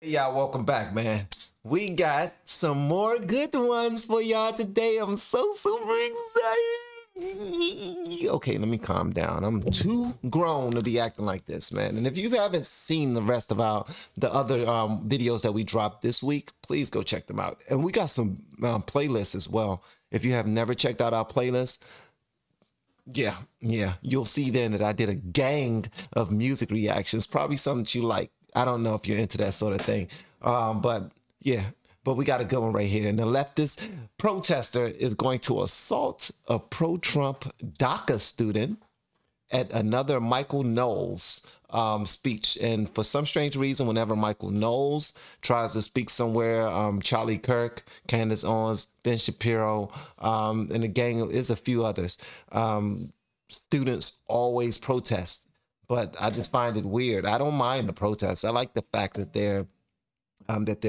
Y'all, welcome back, man. We got some more good ones for y'all today. I'm so super excited. Okay, let me calm down. I'm too grown to be acting like this, man. And if you haven't seen the rest of the other videos that we dropped this week, please go check them out. And we got some playlists as well. If you have never checked out our playlist, yeah, you'll see then that I did a gang of music reactions. Probably something that you like. I don't know if you're into that sort of thing. But we got a good one right here. And the leftist protester is going to assault a pro-Trump DACA student at another Michael Knowles speech. And for some strange reason, whenever Michael Knowles tries to speak somewhere, Charlie Kirk, Candace Owens, Ben Shapiro, and the gang is a few others, students always protest. But I just find it weird. I don't mind the protests. I like the fact that they're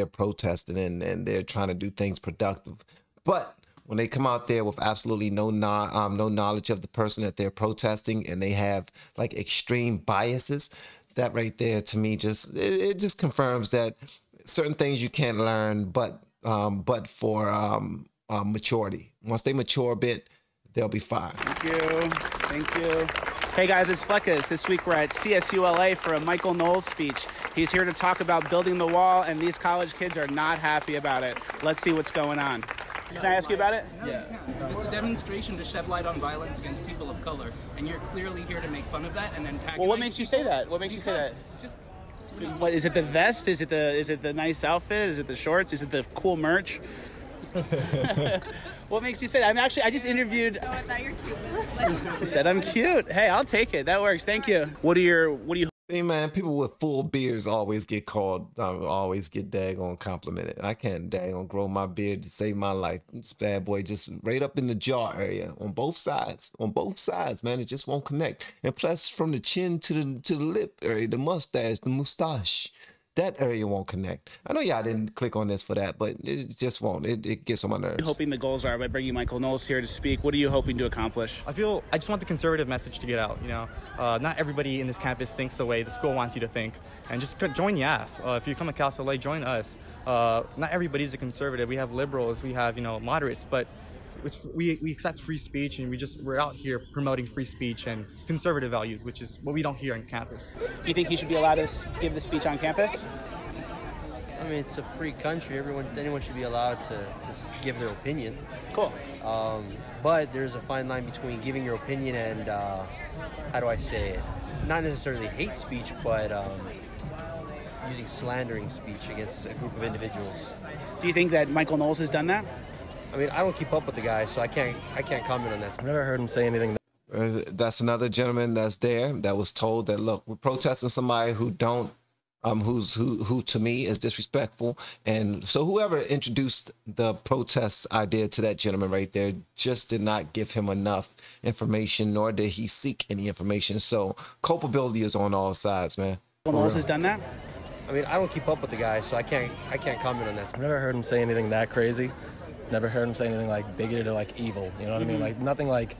protesting and they're trying to do things productive. But when they come out there with absolutely no knowledge of the person that they're protesting, and they have like extreme biases, that right there to me just just confirms that certain things you can't learn, but for maturity. Once they mature a bit, they'll be fine. Thank you. Thank you. Hey guys, it's Fleccas. This week we're at CSULA for a Michael Knowles speech. He's here to talk about building the wall, and these college kids are not happy about it. Let's see what's going on. Can I ask you about it? Yeah. It's a demonstration to shed light on violence against people of color, and you're clearly here to make fun of that and antagonize. Well, what makes you say that? What makes you say that? Just, what is it? The vest? Is it the nice outfit? Is it the shorts? Is it the cool merch? What makes you say that? I just interviewed. Oh, I thought you're cute. She said I'm cute. Hey, I'll take it. That works. Thank you. What do you? Hey man, people with full beards always get called, always get daggone complimented. I can't daggone grow my beard to save my life. This bad boy just right up in the jaw area on both sides, man. It just won't connect. And plus, from the chin to the lip area, the mustache. That area won't connect. I know y'all didn't click on this for that, but it just won't. It gets on my nerves. Hoping the goals are by bringing Michael Knowles here to speak. What are you hoping to accomplish? I just want the conservative message to get out. You know, not everybody in this campus thinks the way the school wants you to think, and just join YAF. If you come to Cal LA, join us. Not everybody's a conservative. We have liberals, we have moderates, but we accept free speech, and we're out here promoting free speech and conservative values, which is what we don't hear on campus. Do you think he should be allowed to give the speech on campus? I mean, it's a free country. Anyone should be allowed to give their opinion. Cool. But there's a fine line between giving your opinion and how do I say it? Not necessarily hate speech, but using slandering speech against a group of individuals. Do you think that Michael Knowles has done that? I mean, I don't keep up with the guy, so I can't comment on that. I've never heard him say anything. That's another gentleman that's there that was told that, look, we're protesting somebody who to me is disrespectful. And so whoever introduced the protest idea to that gentleman right there just did not give him enough information, nor did he seek any information. So culpability is on all sides, man. Michael Knowles has done that? I mean, I don't keep up with the guy, so I can't comment on that. I've never heard him say anything that crazy. Never heard him say anything like bigoted or like evil. You know what I mean? Like nothing like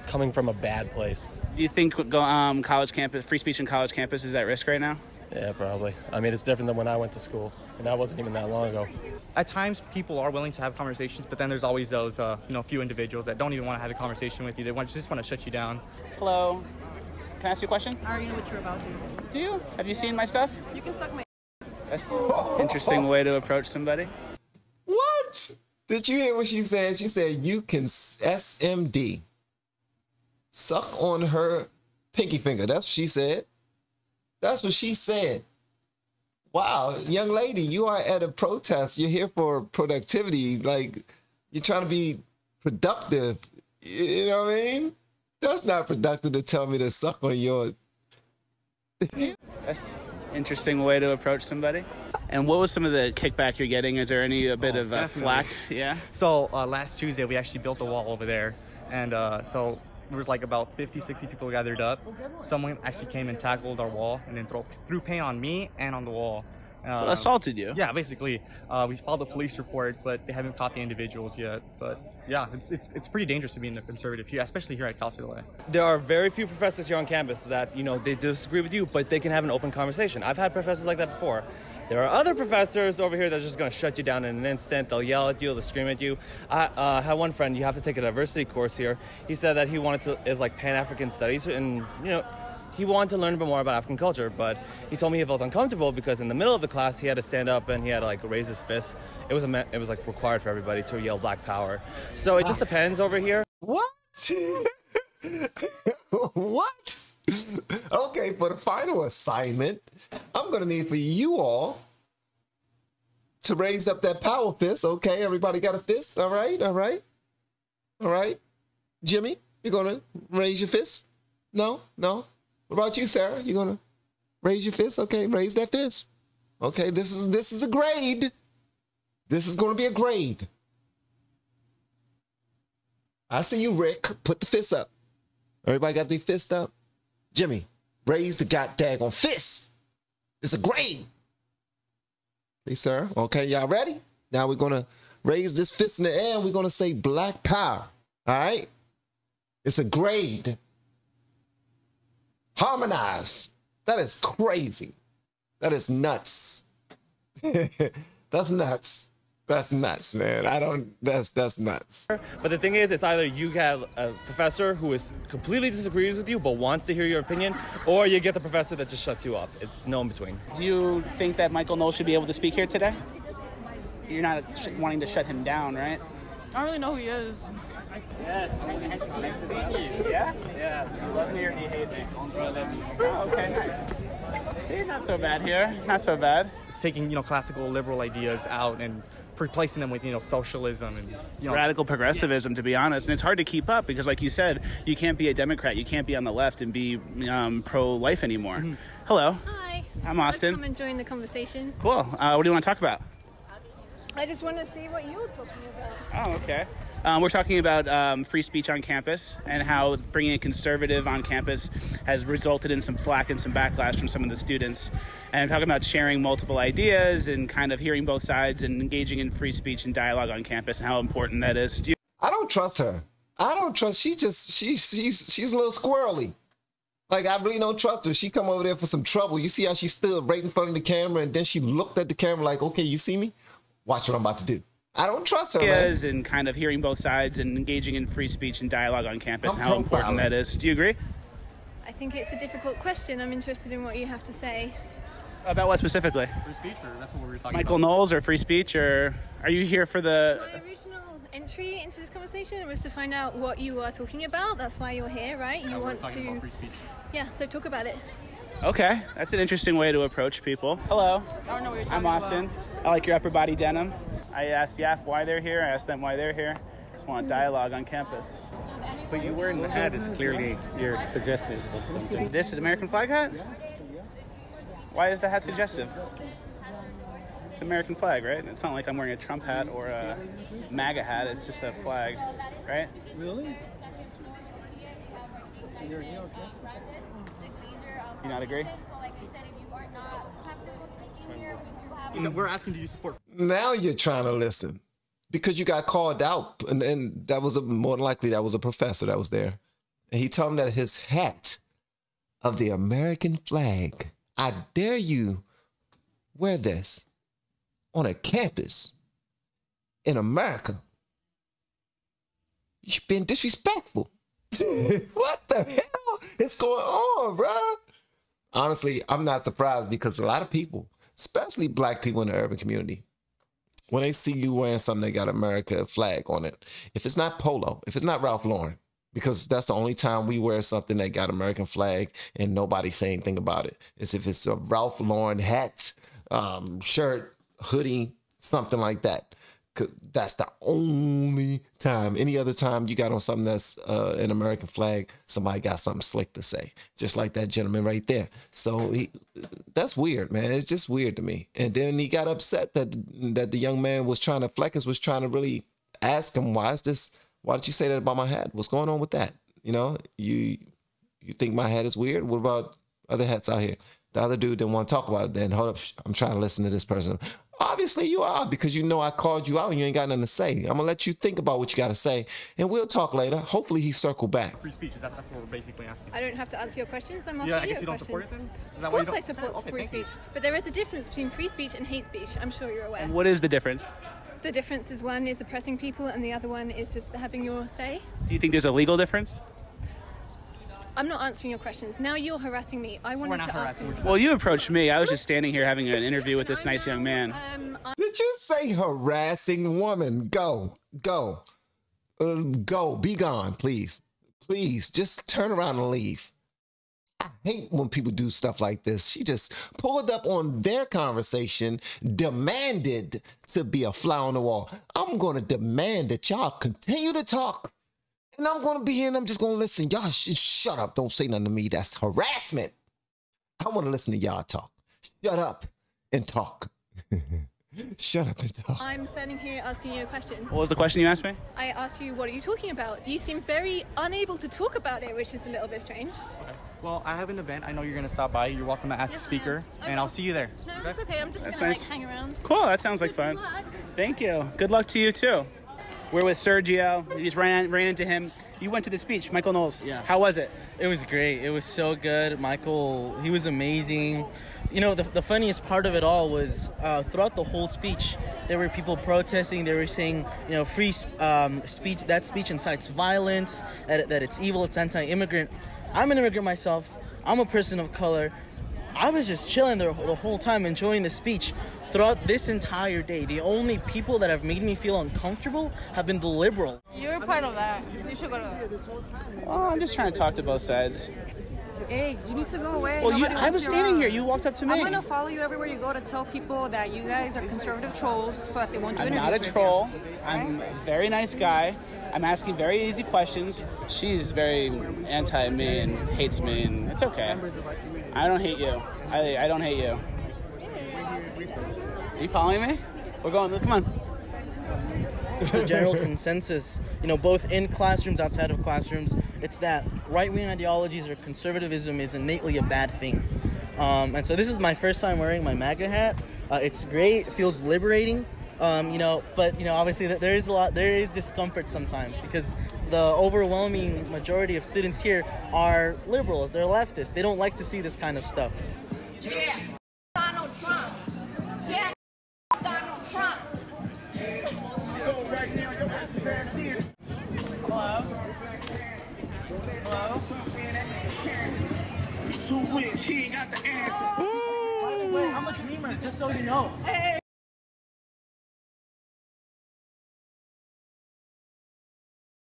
coming from a bad place. Do you think college campus, free speech in college campus is at risk right now? Yeah, probably. I mean, it's different than when I went to school, and that wasn't even that long ago. At times, people are willing to have conversations, but then there's always those few individuals that don't even want to have a conversation with you. They just want to shut you down. Hello. Can I ask you a question? I already know what you're about to. Do you? Have you seen my stuff? You can suck my. That's an interesting way to approach somebody. What? Did you hear what she said? She said, you can SMD. Suck on her pinky finger. That's what she said. That's what she said. Wow, young lady, you are at a protest. You're here for productivity. Like, you're trying to be productive. You know what I mean? That's not productive to tell me to suck on your... That's an interesting way to approach somebody. And what was some of the kickback you're getting? Is there a bit of flack? Yeah. So last Tuesday, we actually built a wall over there, and so there was like about 50, 60 people gathered up. Someone actually came and tackled our wall and then threw paint on me and on the wall. So assaulted you? Yeah, basically. We filed a police report, but they haven't caught the individuals yet. But yeah, it's pretty dangerous to be in a conservative here, especially here at Cal State LA. There are very few professors here on campus that, you know, they disagree with you, but they can have an open conversation. I've had professors like that before. There are other professors over here that are just going to shut you down in an instant. They'll yell at you, they'll scream at you. I had one friend, you have to take a diversity course here. He said that he wanted to, is like Pan-African studies, and, you know, he wanted to learn a bit more about African culture, but he told me he felt uncomfortable because in the middle of the class, he had to stand up and he had to like raise his fist. It was like required for everybody to yell Black Power. So it just depends over here. What? What? Okay, for the final assignment, I'm gonna need for you all to raise up that power fist. Okay, everybody got a fist? All right, all right, all right. Jimmy, you gonna raise your fist? No, no. What about you, Sarah? You gonna raise your fist? Okay, raise that fist. Okay, this is a grade. This is gonna be a grade. I see you, Rick. Put the fist up. Everybody got their fist up? Jimmy, raise the goddamn fist. It's a grade. Please, sir. Okay, y'all ready? Now we're gonna raise this fist in the air and we're gonna say Black Power. All right? It's a grade. Harmonize. That is crazy. That is nuts. That's nuts. That's nuts, man. That's nuts. But the thing is, it's either you have a professor who is completely disagrees with you but wants to hear your opinion, or you get the professor that just shuts you up. It's no in between. Do you think that Michael Knowles should be able to speak here today? You're not wanting to shut him down, right? I don't really know who he is. Yes. Nice to meet you. Yeah? Yeah. Do you love me or do you hate me? Oh, okay, nice. See, not so bad here. Not so bad. It's taking, you know, classical liberal ideas out and replacing them with, you know, socialism and, you know, radical progressivism, to be honest. And it's hard to keep up because, like you said, you can't be a Democrat. You can't be on the left and be pro-life anymore. Mm-hmm. Hello. Hi. I'm Austin. Come and join the conversation. Cool. What do you want to talk about? I just want to see what you're talking about. Oh, okay. We're talking about free speech on campus and how bringing a conservative on campus has resulted in some flack and some backlash from some of the students. And talking about sharing multiple ideas and kind of hearing both sides and engaging in free speech and dialogue on campus and how important that is. I don't trust her. I don't trust. She's a little squirrely. Like, I really don't trust her. She come over there for some trouble. You see how she stood right in front of the camera and then she looked at the camera like, okay, you see me? Watch what I'm about to do. I don't trust her, man. And kind of hearing both sides and engaging in free speech and dialogue on campus, and how important that is. Do you agree? I think it's a difficult question. I'm interested in what you have to say. About what specifically? Free speech, or that's what we were talking Michael about. Knowles or free speech, or are you here for the... My original entry into this conversation was to find out what you are talking about. That's why you're here, right? You want to... About free speech. Yeah, so talk about it. Okay, that's an interesting way to approach people. Hello. I don't know what you're talking I'm Austin. I like your upper body denim. I asked YAF why they're here. I asked them why they're here. Just want dialogue on campus. But you wearing the hat is clearly you're suggestive of something. This is American flag hat? Why is the hat suggestive? It's American flag, right? It's not like I'm wearing a Trump hat or a MAGA hat. It's just a flag, right? Really? You not agree? You know, we're asking, do you support? Now you're trying to listen because you got called out, and that was more than likely that was a professor that was there, and he told him that his hat of the American flag. I dare you wear this on a campus in America. You're being disrespectful. What the hell is going on, bruh? Honestly, I'm not surprised because a lot of people, especially black people in the urban community, when they see you wearing something that got America flag on it, if it's not polo, if it's not Ralph Lauren, because that's the only time we wear something that got American flag and nobody say anything about it, is if it's a Ralph Lauren hat, shirt, hoodie, something like that. That's the only time. Any other time you got on something that's an American flag, somebody got something slick to say, just like that gentleman right there. So that's weird, man. It's just weird to me. And then he got upset that the young man was trying to, Fleccas was trying to really ask him, why did you say that about my hat? What's going on with that? You know, you think my hat is weird? What about other hats out here? The other dude didn't want to talk about it then. Hold up, I'm trying to listen to this person. Obviously you are, because you know I called you out and you ain't got nothing to say. I'm going to let you think about what you got to say, and we'll talk later. Hopefully he circle back. Free speech, that's what we're basically asking. I don't have to answer your questions. I'm asking Yeah, I you guess a you don't question. support it then? Is that Of why you course I don't- support Okay, free thank you. speech. But there is a difference between free speech and hate speech. I'm sure you're aware. And what is the difference? The difference is one is oppressing people and the other one is just having your say. Do you think there's a legal difference? I'm not answering your questions. Now you're harassing me. I wanted to ask you. Well, you approached me. I was just standing here having an interview with this nice young man. Did you say harassing woman? Go. Go. Go. Be gone, please. Please, just turn around and leave. I hate when people do stuff like this. She just pulled up on their conversation, demanded to be a fly on the wall. I'm going to demand that y'all continue to talk. And I'm going to be here and I'm just going to listen. Y'all shut up. Don't say nothing to me. That's harassment. I want to listen to y'all talk. Shut up and talk. Shut up and talk. I'm standing here asking you a question. What was the question you asked me? I asked you, what are you talking about? You seem very unable to talk about it, which is a little bit strange. Okay. Well, I have an event. I know you're going to stop by. You're welcome to ask the speaker, and I'll see you there. No, that's okay. I'm just That's going to nice. hang around. Cool, that sounds like fun. Thank you. Good luck to you too. We're with Sergio. We just ran into him. You went to the speech, Michael Knowles. Yeah. How was it? It was great. It was so good. Michael, he was amazing. You know, the funniest part of it all was throughout the whole speech, there were people protesting. They were saying, you know, free speech, that speech incites violence, that it's evil, it's anti-immigrant. I'm an immigrant myself. I'm a person of color. I was just chilling the whole time, enjoying the speech. Throughout this entire day, the only people that have made me feel uncomfortable have been the liberal. You're part of that. You should go to that. Oh, I'm just trying to talk to both sides. Hey, you need to go away. Well, Nobody I wants was you standing around. here. You walked up to me. I'm gonna follow you everywhere you go to tell people that you guys are conservative trolls, so that they won't do I'm interviews not a with troll. you. I'm a very nice guy. I'm asking very easy questions. She's very anti-me and hates me, and it's okay. I don't hate you. I don't hate you. Are you following me? We're going. Come on. The general consensus, you know, both in classrooms, outside of classrooms, it's that right-wing ideologies or conservatism is innately a bad thing. And so this is my first time wearing my MAGA hat. It's great. It feels liberating. You know, but you know, obviously there is discomfort sometimes because the overwhelming majority of students here are liberals. They're leftists. They don't like to see this kind of stuff. Yeah, Donald Trump. Yeah, Donald Trump. Hello? Hello? 2 weeks, he ain't got the answers. By the way, I'm a dreamer, just so you know. Hey.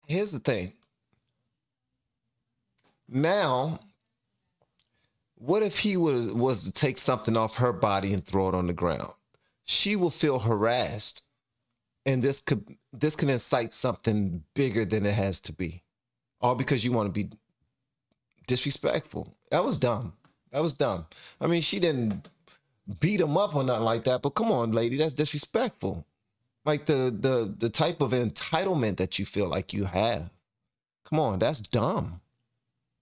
Here's the thing. Now, what if he was to take something off her body and throw it on the ground? She will feel harassed, and this can incite something bigger than it has to be, all because you want to be disrespectful. That was dumb. That was dumb. I mean, she didn't beat him up or nothing like that, but come on, lady, that's disrespectful. Like the type of entitlement that you feel like you have. Come on, that's dumb.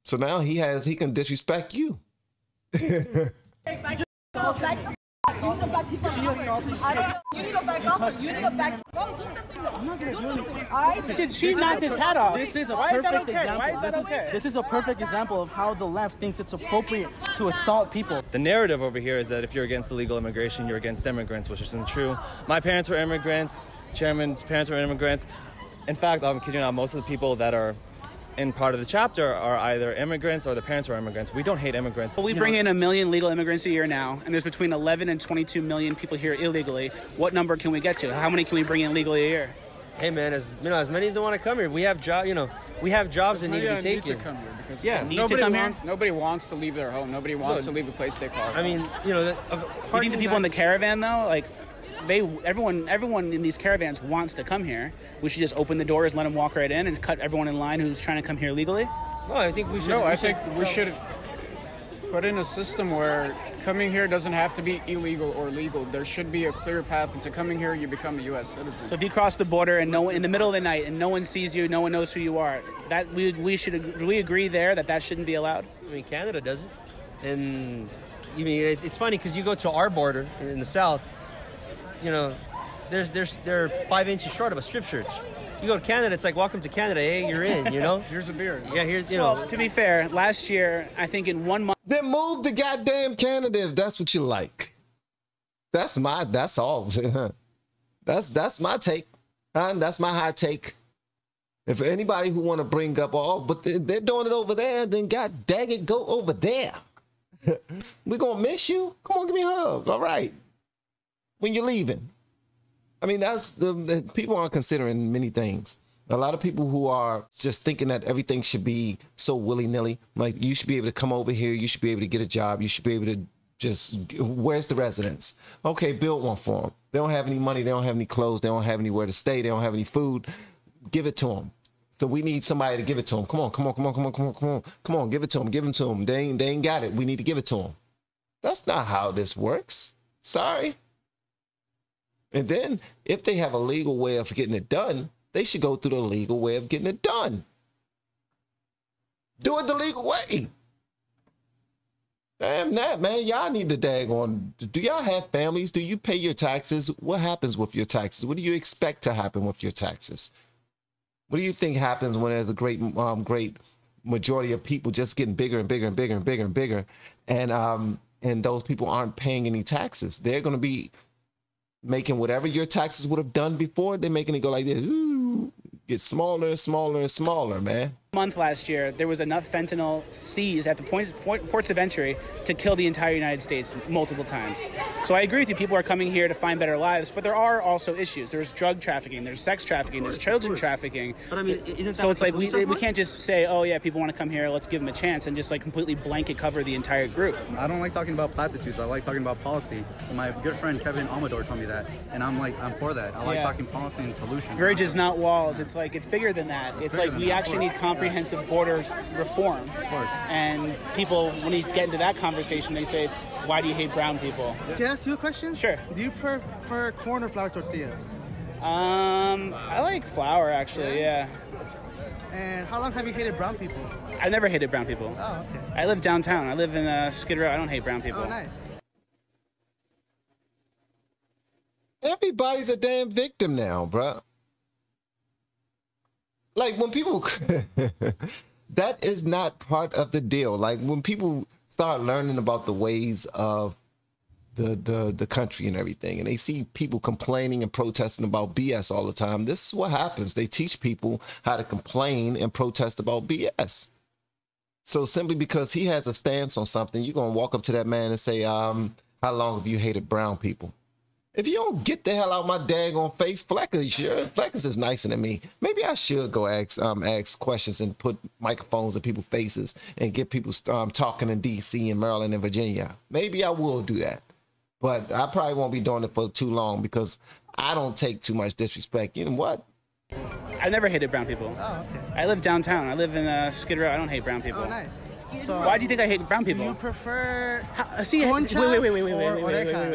So now he can disrespect you. You need to back off. You need to back off. I'm not gonna do anything. Alright? She knocked his hat off. This is a Why is that perfect okay? example. Why is that okay? This is a perfect example of how the left thinks it's appropriate to assault people. The narrative over here is that if you're against illegal immigration, you're against immigrants, which isn't true. My parents were immigrants. Chairman's parents were immigrants. In fact, I'm kidding you not, most of the people that are in part of the chapter are either immigrants or the parents are immigrants. We don't hate immigrants. Well, we bring in 1 million legal immigrants a year now, and there's between 11 and 22 million people here illegally. What number can we get to? How many can we bring in legally a year? Hey man, as many as don't want to come here. We have we have jobs that need to be taken. Need to come here because Nobody wants to leave their home. Nobody wants to leave the place they call home. I mean, you think the people in the caravan though, like everyone in these caravans wants to come here. We should just open the doors, let them walk right in, and cut everyone in line who's trying to come here legally. No, I think we should. No, I think we should put in a system where coming here doesn't have to be illegal or legal. There should be a clear path into coming here. You become a U.S. citizen. So if you cross the border and in the middle of the night and no one sees you, no one knows who you are, that we agree there that shouldn't be allowed. I mean, Canada does it, and it's funny because you go to our border in the south. you know, they're 5 inches short of a strip search. You go to Canada, it's like, welcome to Canada, hey, you're in, you know? Here's a beer. Yeah, here's, you know. Well, to be fair, last year, I think in 1 month. Then move to goddamn Canada if that's what you like. That's all. That's my take. That's my hot take. If anybody who want to bring up but they're doing it over there, then god dang it, go over there. We're going to miss you. Come on, give me a hug. All right. When you're leaving. I mean, that's the people aren't considering many things. A lot of people who are just thinking that everything should be so willy-nilly. Like, you should be able to come over here. You should be able to get a job. You should be able to just, where's the residence? Okay, build one for them. They don't have any money. They don't have any clothes. They don't have anywhere to stay. They don't have any food. Give it to them. So we need somebody to give it to them. Come on, come on, come on, come on, come on, come on. Come on, give it to them. Give them to them. They ain't got it. We need to give it to them. That's not how this works. Sorry. And then if they have a legal way of getting it done, they should go through the legal way of getting it done. Do it the legal way. Damn that, man. Y'all need to daggone. Do y'all have families? Do you pay your taxes? What happens with your taxes? What do you expect to happen with your taxes? What do you think happens when there's a great majority of people just getting bigger and bigger and bigger and bigger and bigger, and those people aren't paying any taxes? They're going to be making whatever your taxes would have done before. They're making it go like this. Ooh, get smaller and smaller and smaller, man. Month last year, there was enough fentanyl seized at the ports of entry to kill the entire United States multiple times. So I agree with you. People are coming here to find better lives, but there are also issues. There's drug trafficking, there's sex trafficking, there's children trafficking. But I mean, isn't that so it's like we for? can't just say, oh yeah, people want to come here, let's give them a chance, and just like completely blanket cover the entire group. I don't like talking about platitudes. I like talking about policy. My good friend Kevin Amador told me that, and I'm for that. I like talking policy and solutions. Bridges, not walls. It's like it's bigger than that. It's like we actually need comprehensive borders reform. And people, when you get into that conversation, they say, why do you hate brown people? Can I ask you a question? Sure. Do you prefer corn or flour tortillas? I like flour, actually, yeah. And how long have you hated brown people? I never hated brown people. Oh, okay. I live downtown. I live in Skid Row. I don't hate brown people. Oh, nice. Everybody's a damn victim now, bro. Like, when people... that is not part of the deal. Like, when people start learning about the ways of the country and everything, and they see people complaining and protesting about BS all the time, this is what happens. They teach people how to complain and protest about BS. So simply because he has a stance on something, you're going to walk up to that man and say, how long have you hated brown people? If you don't get the hell out my daggone face, Fleccas is nicer than me. Maybe I should go ask questions and put microphones in people's faces and get people talking in D.C. and Maryland and Virginia. Maybe I will do that. But I probably won't be doing it for too long because I don't take too much disrespect. You know what? I never hated brown people. Oh, okay. I live downtown. I live in Skid Row. I don't hate brown people. Oh, nice. So why do you think I hate brown people? Do you prefer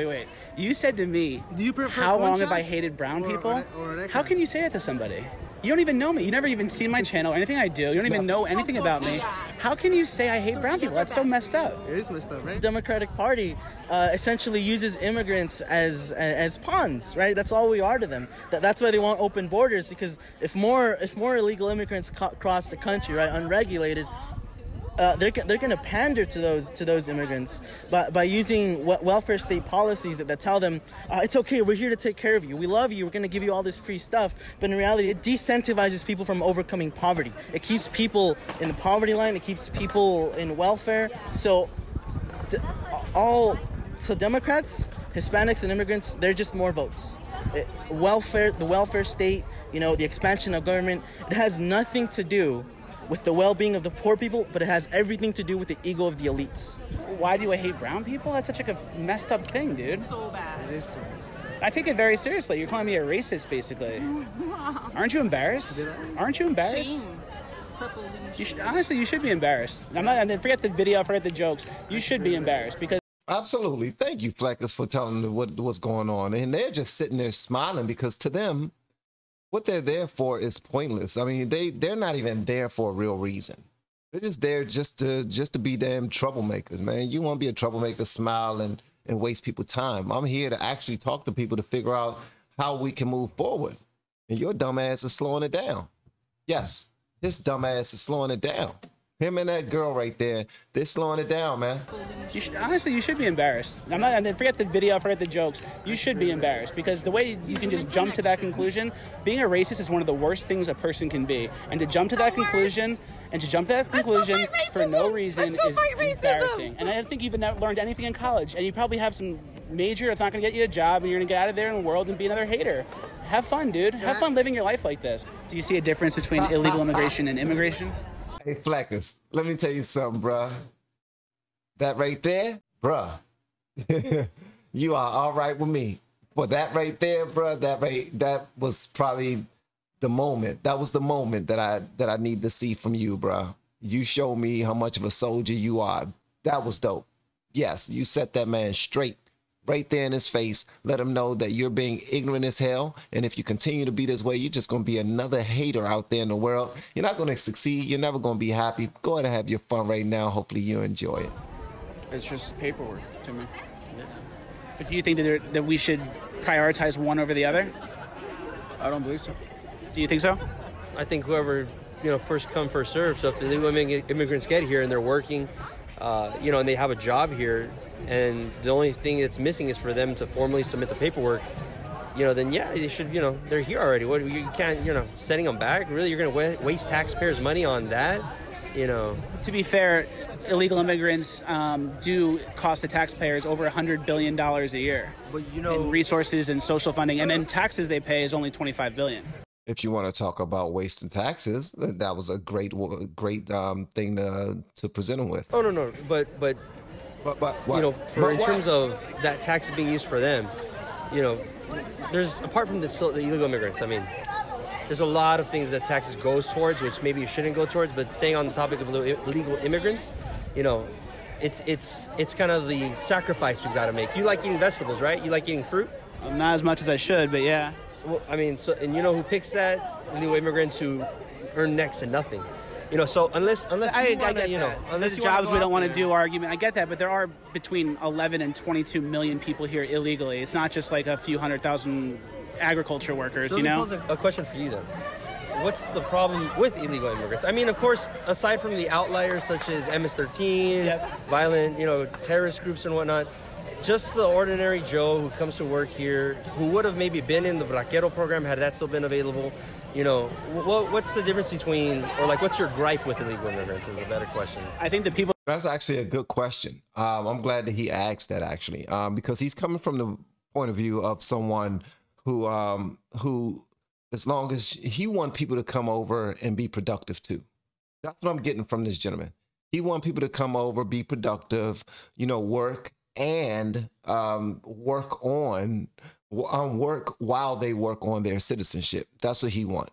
wait. You said to me, do you prefer how long have I hated brown people? How can you say that to somebody? You don't even know me. You never even seen my channel or anything I do. You don't even know anything about me. How can you say I hate brown people? That's so messed up. It is messed up, right? The Democratic Party essentially uses immigrants as pawns, right? That's all we are to them. That's why they want open borders, because if more illegal immigrants cross the country, right, unregulated, they're going to pander to those immigrants by using welfare state policies that tell them it's okay, we're here to take care of you, we love you, we're going to give you all this free stuff. But in reality, it decentivizes people from overcoming poverty. It keeps people in the poverty line. It keeps people in welfare. So Democrats, Hispanics, and immigrants, they're just more votes. The welfare state, the expansion of government, it has nothing to do with the well-being of the poor people, but it has everything to do with the ego of the elites. Why do I hate brown people? That's such like a messed up thing, dude. So bad. It is so messed up. I take it very seriously. You're calling me a racist, basically. Aren't you embarrassed? Aren't you embarrassed? Shame. Honestly, you should be embarrassed. And then forget the video, forget the jokes. You should be embarrassed because... Absolutely. Thank you, Fleccas, for telling them what's going on. And they're just sitting there smiling because to them, what they're there for is pointless. I mean, they're not even there for a real reason. They're just there just to be damn troublemakers, man. You want to be a troublemaker, smile and waste people's time. I'm here to actually talk to people to figure out how we can move forward. And your dumbass is slowing it down. Yes, his dumbass is slowing it down. Him and that girl right there, they're slowing it down, man. Honestly, you should be embarrassed. I'm not, and then forget the video, forget the jokes. You should be embarrassed because the way you can just jump to that conclusion, being a racist is one of the worst things a person can be. And to jump to that conclusion, for no reason is embarrassing. And I don't think you've learned anything in college. And you probably have some major that's not going to get you a job, and you're going to get out of there in the world and be another hater. Have fun, dude. Have fun living your life like this. Do you see a difference between illegal immigration and immigration? Hey, Fleccas, let me tell you something, bruh. That right there, bruh, you are all right with me. For that right there, bruh, that was probably the moment. That was the moment that I need to see from you, bruh. You show me how much of a soldier you are. That was dope. Yes, you set that man straight. Right there in his face, let him know that you're being ignorant as hell. And if you continue to be this way, you're just going to be another hater out there in the world. You're not going to succeed. You're never going to be happy. Go ahead and have your fun right now. Hopefully you enjoy it. It's just paperwork to me. But do you think that we should prioritize one over the other? I don't believe so. Do you think so? I think whoever, first come, first serve. So if the illegal immigrants get here and they're working, and they have a job here, and the only thing that's missing is for them to formally submit the paperwork, then yeah, they should, they're here already. What, you can't, sending them back? Really, you're going to waste taxpayers' money on that? To be fair, illegal immigrants do cost the taxpayers over $100 billion a year. But, in resources and social funding, and then taxes they pay is only $25 billion. If you want to talk about wasting taxes, that was a great thing to present them with. Oh no, but in terms of that tax being used for them, there's apart from the illegal immigrants. I mean, there's a lot of things that taxes goes towards, which maybe you shouldn't go towards. But staying on the topic of illegal immigrants, it's kind of the sacrifice we've got to make. You like eating vegetables, right? You like eating fruit? Not as much as I should, but yeah. Well, I mean, and you know who picks that? Illegal immigrants who earn next to nothing. So unless you want to, unless you jobs we don't want to do argument, I get that, but there are between 11 and 22 million people here illegally. It's not just like a few 100,000 agriculture workers, So let me pose a question for you then. What's the problem with illegal immigrants? I mean, of course, aside from the outliers such as MS-13, violent, terrorist groups and whatnot, just the ordinary Joe who comes to work here, who would have maybe been in the Vaquero program had that still been available, what's the difference between, or what's your gripe with illegal immigrants is a better question. I think the people... That's actually a good question. I'm glad that he asked that, actually, because he's coming from the point of view of someone who, as long as he wants people to come over and be productive too. That's what I'm getting from this gentleman. He wants people to come over, be productive, work, and work while they work on their citizenship. That's what he want.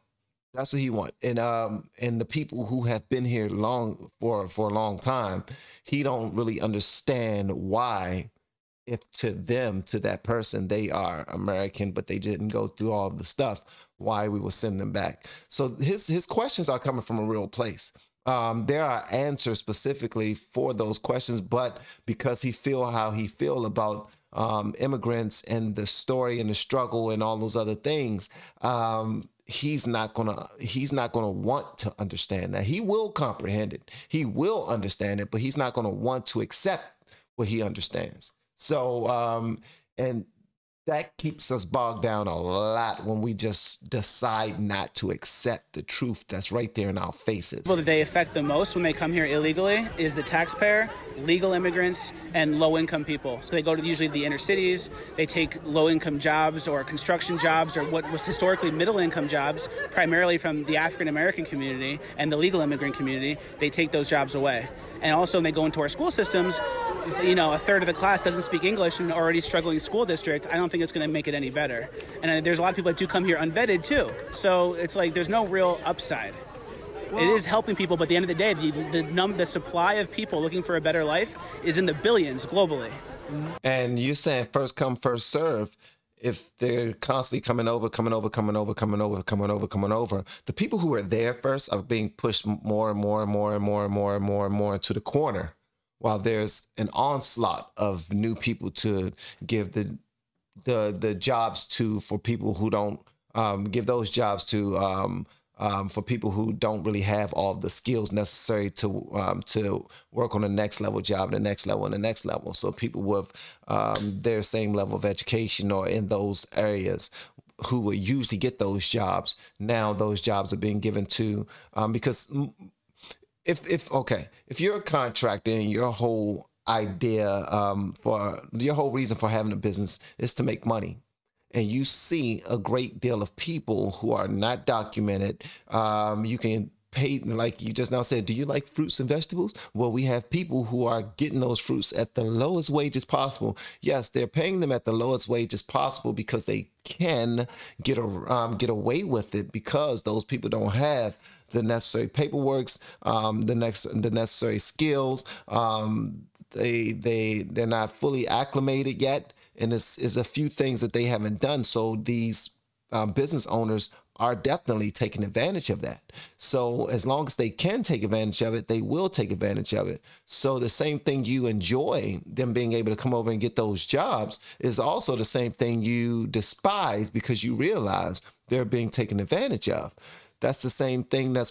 That's what he want. And the people who have been here for a long time, he don't really understand why, if to that person, they are American, but they didn't go through all of the stuff, why we will send them back. So his questions are coming from a real place. There are answers specifically for those questions, but because he feel how he feel about immigrants and the story and the struggle and all those other things, he's not gonna want to understand that. He will comprehend it. He will understand it, but he's not gonna want to accept what he understands. So, and that keeps us bogged down a lot when we just decide not to accept the truth that's right there in our faces. People that they affect the most when they come here illegally is the taxpayer, legal immigrants, and low-income people. So they go to usually the inner cities, they take low-income jobs or construction jobs or what was historically middle-income jobs, primarily from the African-American community and the legal immigrant community. They take those jobs away. And also when they go into our school systems, a third of the class doesn't speak English in an already struggling school district. I don't think it's going to make it any better. And there's a lot of people that do come here unvetted too. So it's like there's no real upside. Well, it is helping people, but at the end of the day, the supply of people looking for a better life is in the billions globally. And you're saying first come, first serve. If they're constantly coming over, the people who are there first are being pushed more and more into the corner, while there's an onslaught of new people to give the jobs to for people who don't give those jobs to for people who don't really have all the skills necessary to work on the next level job, the next level, and the next level. So people with their same level of education or in those areas who would usually get those jobs, now those jobs are being given to because if you're a contractor and your whole idea for your whole reason for having a business is to make money, and you see a great deal of people who are not documented, you can pay, like you just now said, do you like fruits and vegetables? Well, we have people who are getting those fruits at the lowest wages possible. Yes, they're paying them at the lowest wages possible because they can get away with it because those people don't have the necessary paperwork, the necessary skills. They're not fully acclimated yet. And this is a few things that they haven't done. So these business owners are definitely taking advantage of that. So as long as they can take advantage of it, they will take advantage of it. So the same thing you enjoy, them being able to come over and get those jobs, is also the same thing you despise because you realize they're being taken advantage of. That's the same thing that's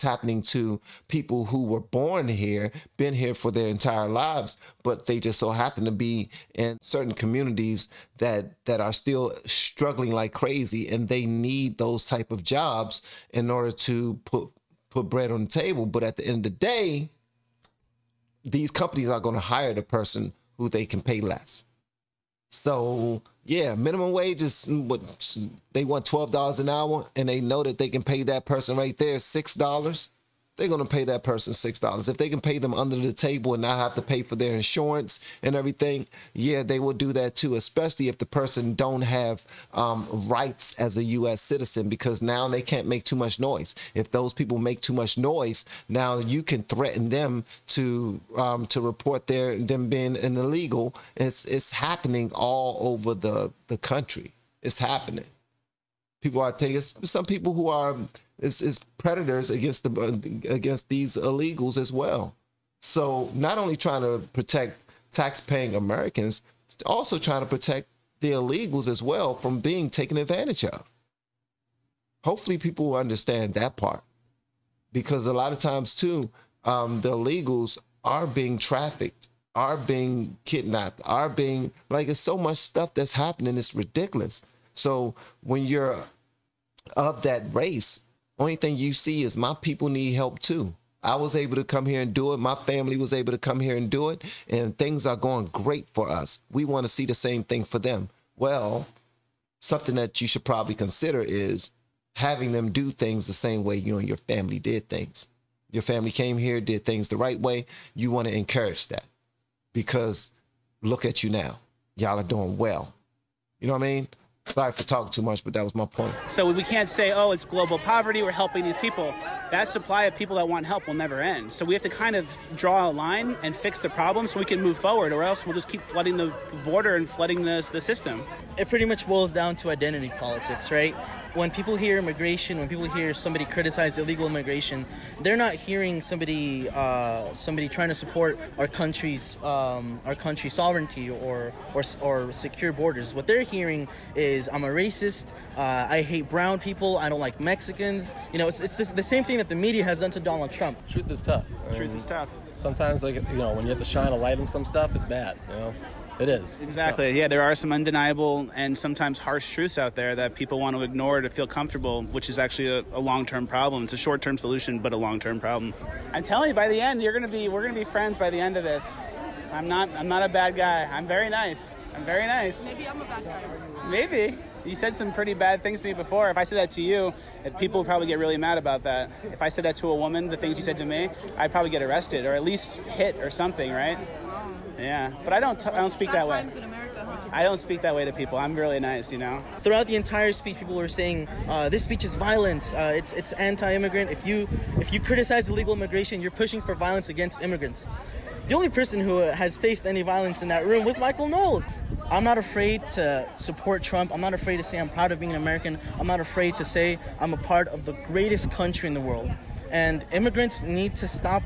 happening to people who were born here, been here for their entire lives, but they just so happen to be in certain communities that are still struggling like crazy, and they need those type of jobs in order to put bread on the table. But at the end of the day, these companies are going to hire the person who they can pay less. So yeah, minimum wage is what they want, $12 an hour, and they know that they can pay that person right there $6. They're going to pay that person $6. If they can pay them under the table and not have to pay for their insurance and everything, yeah, they will do that too, especially if the person don't have rights as a U.S. citizen, because now they can't make too much noise. If those people make too much noise, now you can threaten them to report them being an illegal. It's happening all over the country. It's happening. People are taking, some people who are is predators against these illegals as well. So not only trying to protect tax-paying Americans, also trying to protect the illegals as well from being taken advantage of. Hopefully people will understand that part, because a lot of times too, the illegals are being trafficked, are being kidnapped, are being, like, it's so much stuff that's happening, it's ridiculous. So when you're of that race, only thing you see is my people need help too. I was able to come here and do it. My family was able to come here and do it, and things are going great for us. We want to see the same thing for them. Well, something that you should probably consider is having them do things the same way you and your family did things. Your family came here, did things the right way. You want to encourage that, because look at you now. Y'all are doing well. You know what I mean? Sorry for talking too much, but that was my point. So we can't say, oh, it's global poverty, we're helping these people. That supply of people that want help will never end. So we have to kind of draw a line and fix the problem so we can move forward, or else we'll just keep flooding the border and flooding the system. It pretty much boils down to identity politics, right? When people hear immigration, when people hear somebody criticize illegal immigration, they're not hearing somebody trying to support our country's sovereignty or secure borders. What they're hearing is, I'm a racist, I hate brown people, I don't like Mexicans. You know, it's the same thing that the media has done to Donald Trump. Truth is tough. Truth is tough. Sometimes, like, you know, when you have to shine a light on some stuff, it's bad, you know? It is. Exactly. Yeah, there are some undeniable and sometimes harsh truths out there that people want to ignore to feel comfortable, which is actually a long-term problem. It's a short-term solution, but a long-term problem. I'm telling you, by the end, we're gonna be friends by the end of this. I'm not a bad guy. I'm very nice. I'm very nice. Maybe I'm a bad guy. Maybe. You said some pretty bad things to me before. If I said that to you, people would probably get really mad about that. If I said that to a woman, the things you said to me, I'd probably get arrested or at least hit or something, right? Yeah, but I don't speak that way. In America, huh? I don't speak that way to people. I'm really nice, you know. Throughout the entire speech, people were saying, this speech is violence. It's anti-immigrant. If you criticize illegal immigration, you're pushing for violence against immigrants. The only person who has faced any violence in that room was Michael Knowles. I'm not afraid to support Trump. I'm not afraid to say I'm proud of being an American. I'm not afraid to say I'm a part of the greatest country in the world. And immigrants need to stop,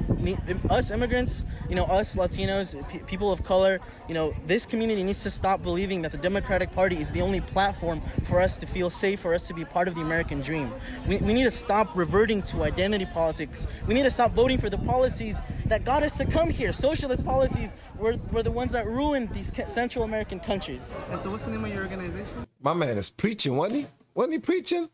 us immigrants, you know, us Latinos, people of color, you know, this community needs to stop believing that the Democratic Party is the only platform for us to feel safe, for us to be part of the American dream. We need to stop reverting to identity politics. We need to stop voting for the policies that got us to come here. Socialist policies were the ones that ruined these Central American countries. And so what's the name of your organization? My man is preaching, wasn't he? Wasn't he preaching?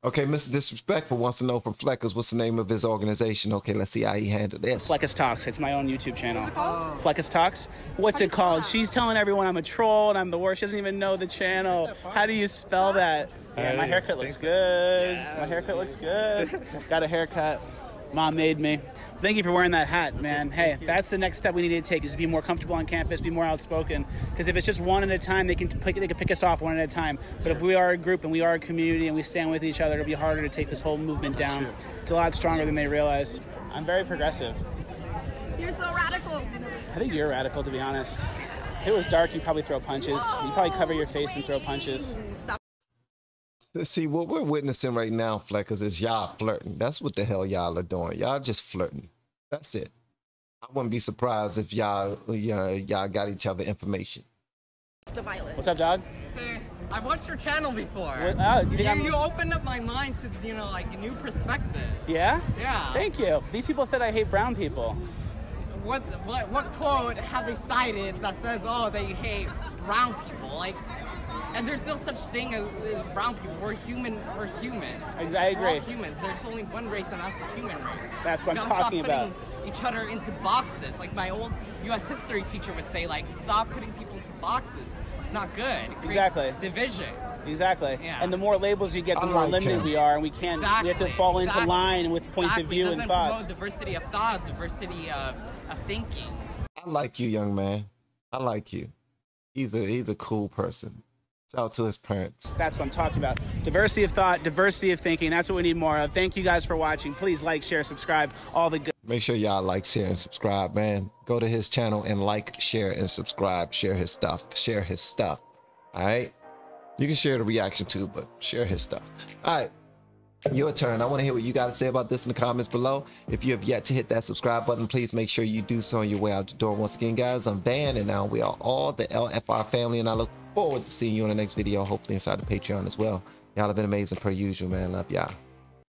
Okay, Mr. Disrespectful wants to know from Fleccas what's the name of his organization. Okay, let's see how he handled this. Fleccas Talks. It's my own YouTube channel. What's it called? Fleccas Talks. What's it called? She's telling everyone I'm a troll and I'm the worst. She doesn't even know the channel. How do you spell that? Yeah, my haircut looks good. My haircut looks good. Got a haircut. Mom made me. Thank you for wearing that hat, man. Hey, that's the next step we need to take, is to be more comfortable on campus, be more outspoken. Because if it's just one at a time, they can pick us off one at a time. But if we are a group and we are a community and we stand with each other, it'll be harder to take this whole movement down. It's a lot stronger than they realize. I'm very progressive. You're so radical. I think you're radical, to be honest. If it was dark, you'd probably throw punches. You'd probably cover your face and throw punches. Stop. See, what we're witnessing right now, Fleccas, is y'all flirting. That's what the hell y'all are doing. Y'all just flirting. That's it. I wouldn't be surprised if y'all got each other information. The violence. What's up, dog? Hey, I watched your channel before. You opened up my mind to, you know, like a new perspective. Yeah? Yeah. Thank you. These people said I hate brown people. What quote have they cited that says, oh, they hate brown people? Like, and there's no such thing as brown people. We're human. We're human. I agree. We're all humans. There's only one race, and that's the human race. That's what I'm talking about. Stop putting each other into boxes. Like my old U.S. history teacher would say, like, stop putting people into boxes. It's not good. It creates division. Exactly. Yeah. And the more labels you get, the more limited we are, and we can't. We have to fall into line with points of view and thoughts. It doesn't promote diversity of thought, diversity of thinking. I like you, young man. I like you. He's a cool person. Shout out to his parents. That's what I'm talking about. Diversity of thought, diversity of thinking. That's what we need more of. Thank you guys for watching. Please like, share, subscribe. All the good. Make sure y'all like, share, and subscribe, man. Go to his channel and like, share, and subscribe. Share his stuff. Share his stuff. All right? You can share the reaction too, but share his stuff. All right. Your turn. I want to hear what you got to say about this in the comments below. If you have yet to hit that subscribe button, please make sure you do so on your way out the door. Once again, guys, I'm Van, and now we are all the LFR family, and I look forward to seeing you in the next video, hopefully inside the Patreon as well. Y'all have been amazing per usual, man. Love y'all.